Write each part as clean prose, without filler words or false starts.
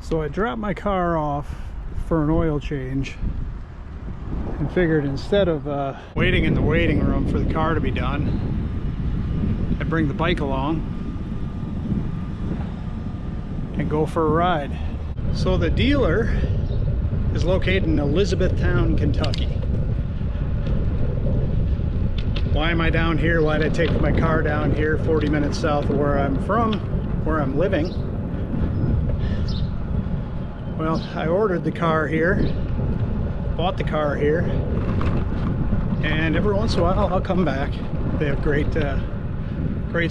So I dropped my car off for an oil change and figured instead of waiting in the waiting room for the car to be done, I'd bring the bike along and go for a ride. So the dealer is located in Elizabethtown, Kentucky. Why am I down here? Why did I take my car down here 40 minutes south of where I'm from, where I'm living? Well, I ordered the car here, bought the car here, and every once in a while I'll come back. They have great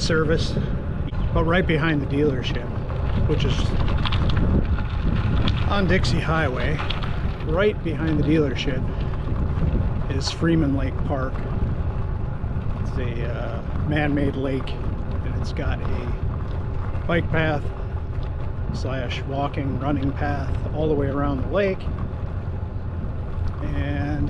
service. But right behind the dealership, which is on Dixie Highway, right behind the dealership is Freeman Lake Park. It's a man-made lake, and it's got a bike path / walking, running path all the way around the lake. And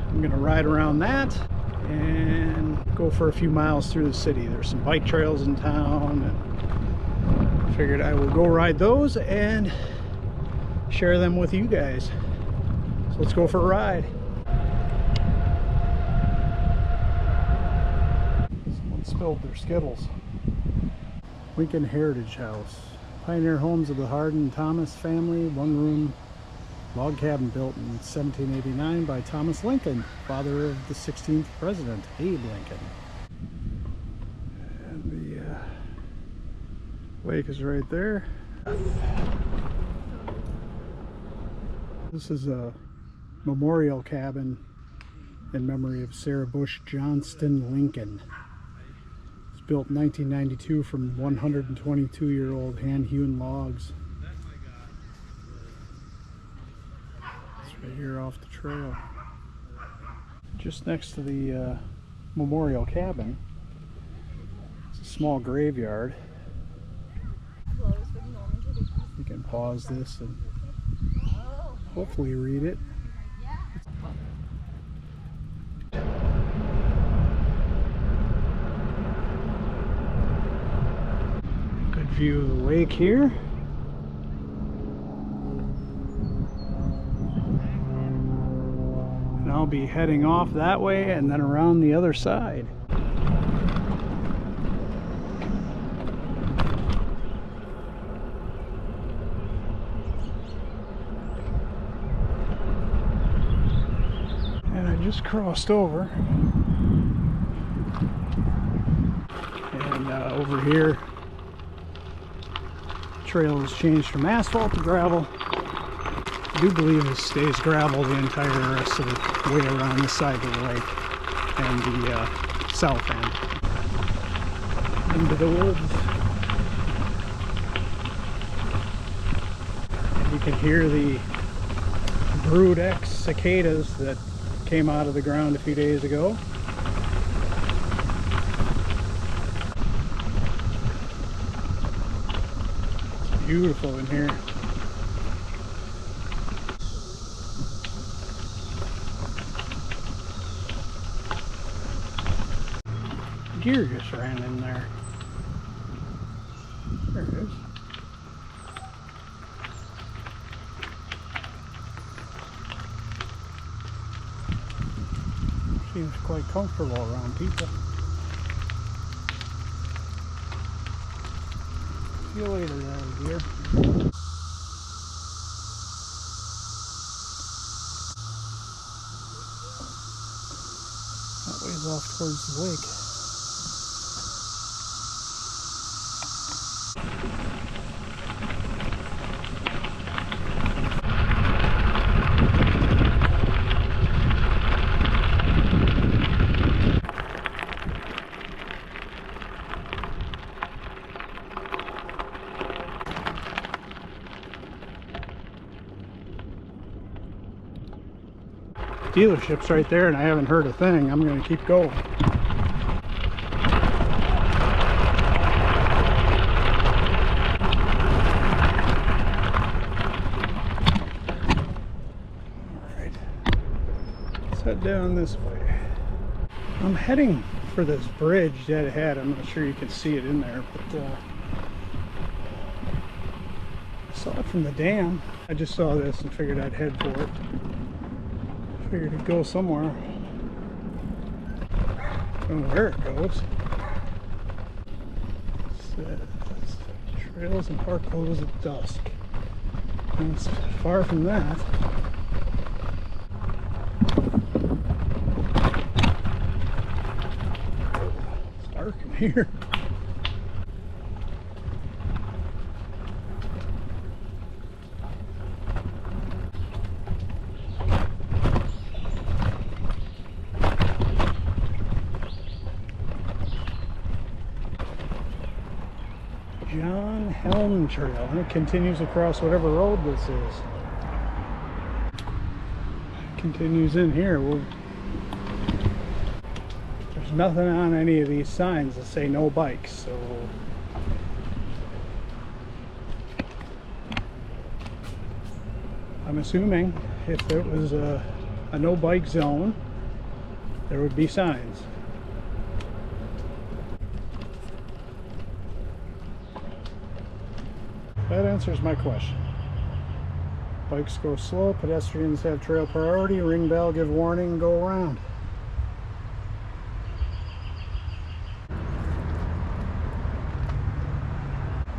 I'm gonna ride around that and go for a few miles through the city. There's some bike trails in town, and I figured I will go ride those and share them with you guys. So let's go for a ride. Someone spilled their Skittles. Lincoln Heritage House. Pioneer homes of the Hardin Thomas family, one-room log cabin built in 1789 by Thomas Lincoln, father of the 16th president, Abe Lincoln. And the lake is right there. This is a memorial cabin in memory of Sarah Bush Johnston Lincoln. Built in 1992 from 122-year-old hand-hewn logs. It's right here off the trail. Just next to the memorial cabin, it's a small graveyard. You can pause this and hopefully read it. View of the lake here. And I'll be heading off that way and then around the other side. And I just crossed over. And over here, trail has changed from asphalt to gravel. I do believe it stays gravel the entire rest of the way around this side of the lake and the south end. Into the woods. And you can hear the brood X cicadas that came out of the ground a few days ago. Beautiful in here. Deer just ran in there. There it is. Seems quite comfortable around people. See you later, dear. That way's off towards the lake. Dealership's right there and I haven't heard a thing. I'm going to keep going. Alright, let's head down this way. I'm heading for this bridge dead ahead. I'm not sure you can see it in there, but Saw it from the dam. I just saw this and figured I'd head for it. Figured it'd go somewhere. I don't know where it goes. It says trails and park close at dusk. And it's far from that. It's dark in here. Helm Trail, and it continues across whatever road this is. It continues in here. There's nothing on any of these signs that say no bikes, so I'm assuming if it was a no bike zone, there would be signs. That answers my question. Bikes go slow, pedestrians have trail priority, ring bell, give warning, go around.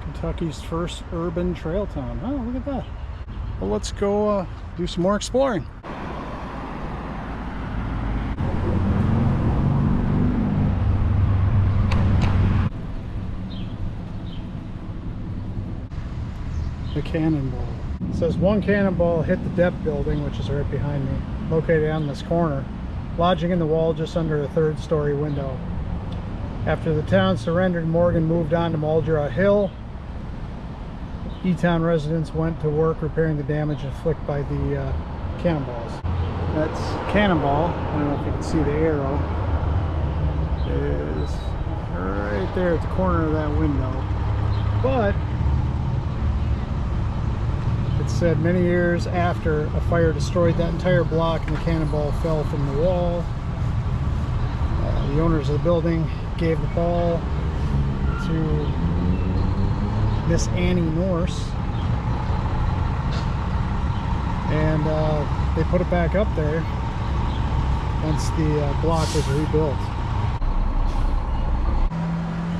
Kentucky's first urban trail town. Oh, look at that. Well, let's go do some more exploring. The cannonball. It says one cannonball hit the Depp building, which is right behind me, located on this corner, lodging in the wall just under a third-story window. After the town surrendered, Morgan moved on to Muldrow Hill. E-Town residents went to work repairing the damage inflicted by the cannonballs. That's Cannonball. I don't know if you can see the arrow. It is right there at the corner of that window. But it said many years after, a fire destroyed that entire block and the cannonball fell from the wall. The owners of the building gave the ball to Miss Annie Norse, and they put it back up there once the block was rebuilt.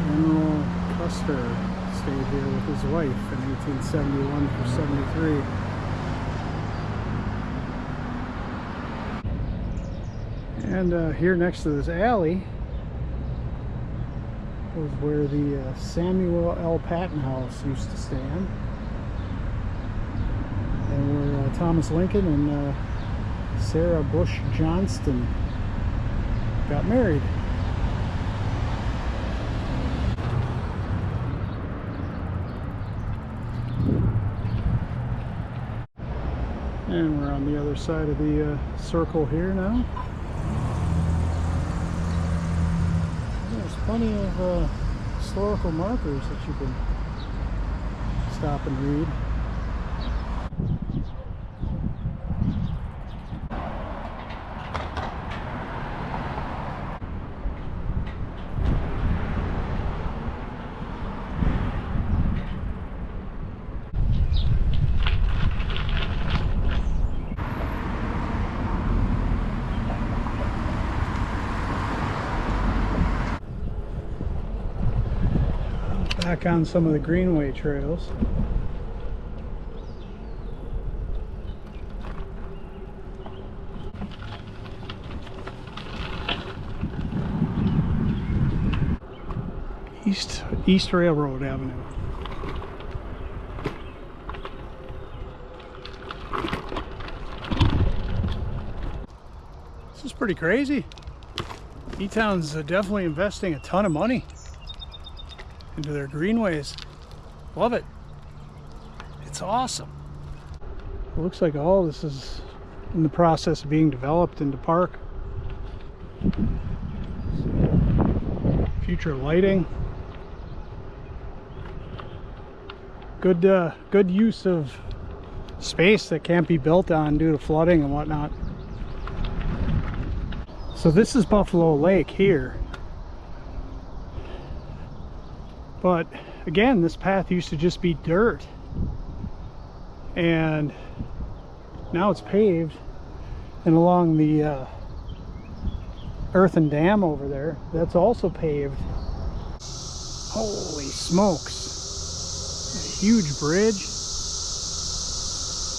General Custer stayed here with his wife in 1871 through 73. And here next to this alley was where the Samuel L. Patton House used to stand, and where Thomas Lincoln and Sarah Bush Johnston got married. And we're on the other side of the circle here now. There's plenty of historical markers that you can stop and read. Back on some of the Greenway trails. East Railroad Avenue. This is pretty crazy. E-Town's definitely investing a ton of money into their greenways. Love it. It's awesome. It looks like all this is in the process of being developed into park. Future lighting. Good use of space that can't be built on due to flooding and whatnot. So this is Buffalo Lake here. But again, this path used to just be dirt. and now it's paved. And along the earthen dam over there, that's also paved. Holy smokes, a huge bridge.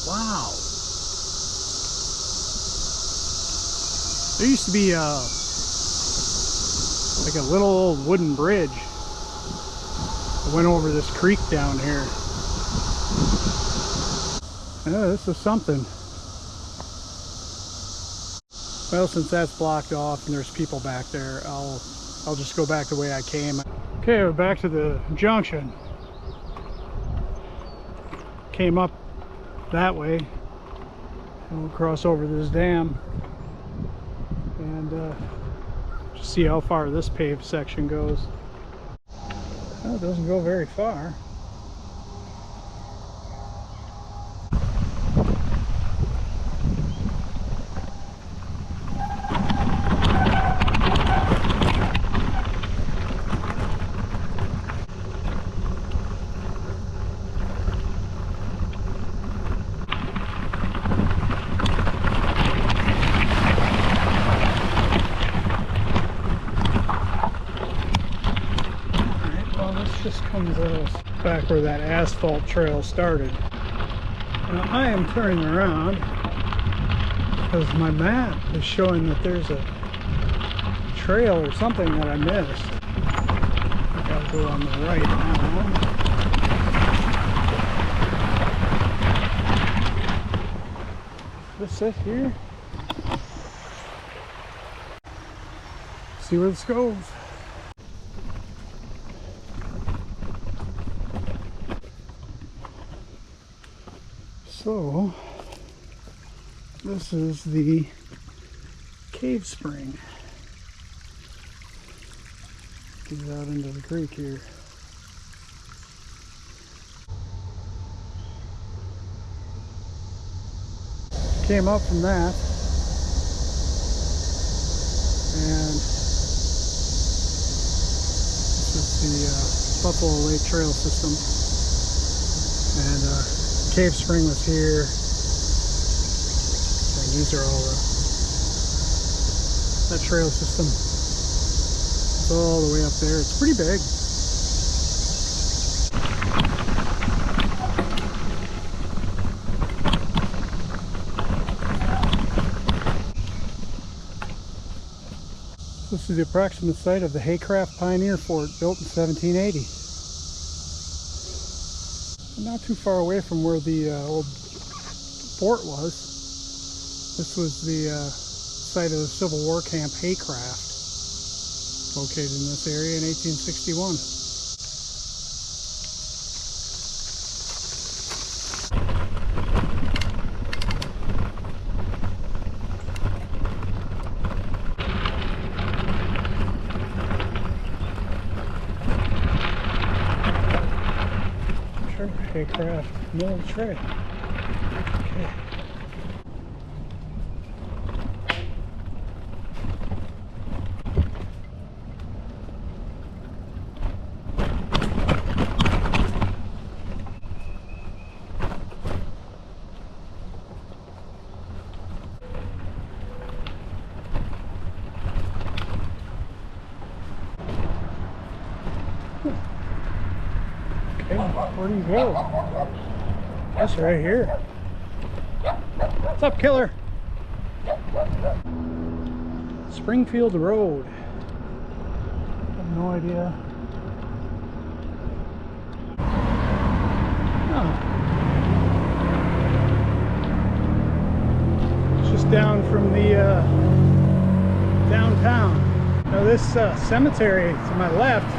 Wow. There used to be like a little old wooden bridge that went over this creek down here. Oh, this is something. Well, since that's blocked off and there's people back there, I'll just go back the way I came. Okay, we're back to the junction. Came up that way and we'll cross over this dam and just see how far this paved section goes. Well, it doesn't go very far. Just comes back where that asphalt trail started. Now I am turning around because my map is showing that there's a trail or something that I missed. I gotta go on the right now. Is this it here? See where this goes. So, this is the cave spring. Get out into the creek here. Came up from that, and this is the Buffalo Lake Trail system. And cave spring was here, and these are all that trail system. It's all the way up there. It's pretty big. This is the approximate site of the Haycraft Pioneer Fort, built in 1780. Not too far away from where the old fort was. This was the site of the Civil War camp Haycraft, located in this area in 1861. Haycraft mill tray. Okay. Where do you go? That's right here. What's up, killer? Springfield Road. I have no idea. Oh. It's just down from the downtown. Now this cemetery to my left,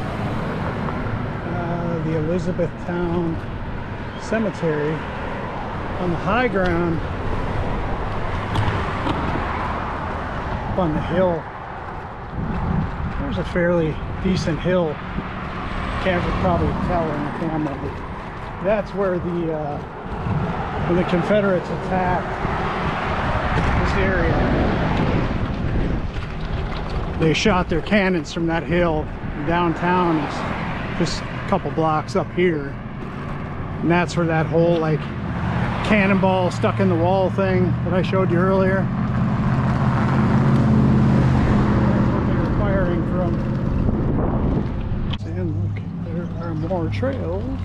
the Elizabethtown Cemetery, on the high ground up on the hill. There's a fairly decent hill. Can't probably tell in the camera, but that's where the when the Confederates attacked this area, they shot their cannons from that hill. Downtown is just couple blocks up here, and that's where that whole like cannonball stuck in the wall thing that I showed you earlier. That's what they were firing from. And look, there are more trails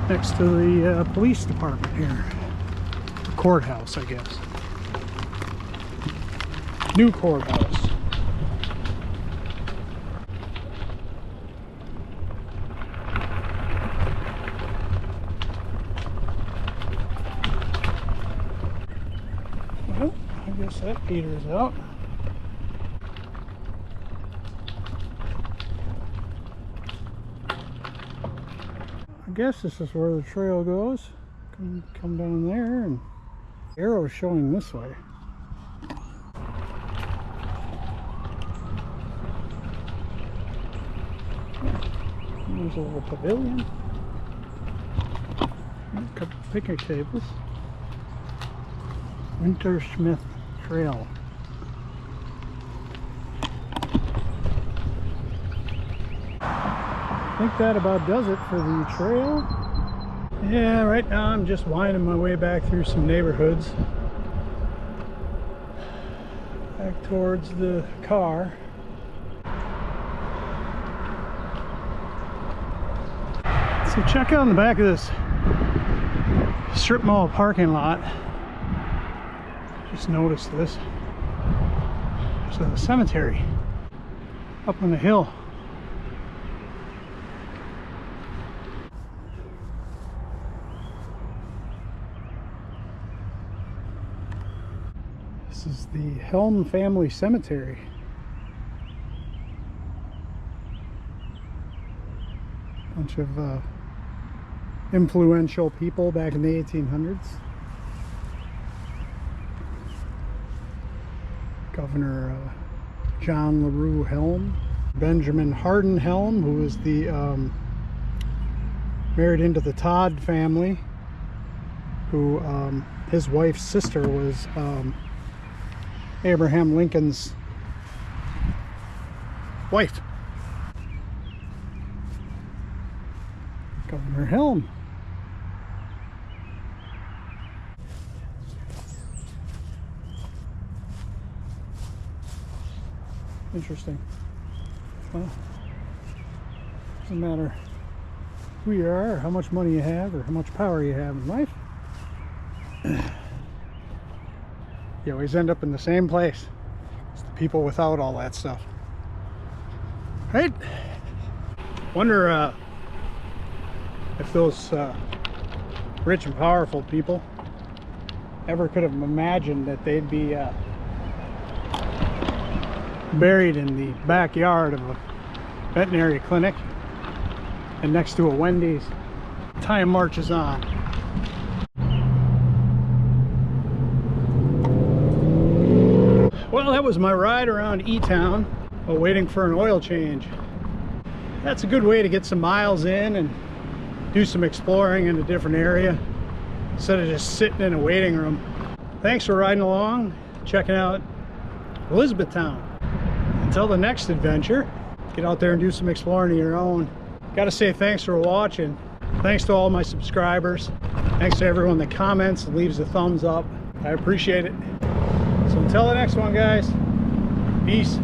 next to the police department here. The courthouse, I guess. New courthouse. Well, I guess that peters out. I guess this is where the trail goes. Come down there, and the arrow is showing this way. There's a little pavilion. A couple picnic tables. Wintersmith Trail. I think that about does it for the trail. Yeah, right now I'm just winding my way back through some neighborhoods. Back towards the car. So check out in the back of this strip mall parking lot. Just noticed this. There's a cemetery up on the hill. This is the Helm family cemetery. Bunch of influential people back in the 1800s. Governor John LaRue Helm, Benjamin Hardin Helm, who was the married into the Todd family, who his wife's sister was Abraham Lincoln's wife. Governor Helm. Interesting. Well, doesn't matter who you are, or how much money you have, or how much power you have in life. You always end up in the same place. It's the people without all that stuff. Right? Wonder if those rich and powerful people ever could have imagined that they'd be buried in the backyard of a veterinary clinic and next to a Wendy's. Time marches on. Well, that was my ride around E-Town while waiting for an oil change. That's a good way to get some miles in and do some exploring in a different area instead of just sitting in a waiting room. Thanks for riding along, checking out Elizabethtown. Until the next adventure, get out there and do some exploring of your own. Gotta say thanks for watching. Thanks to all my subscribers. Thanks to everyone that comments and leaves a thumbs up. I appreciate it. So until the next one, guys, peace.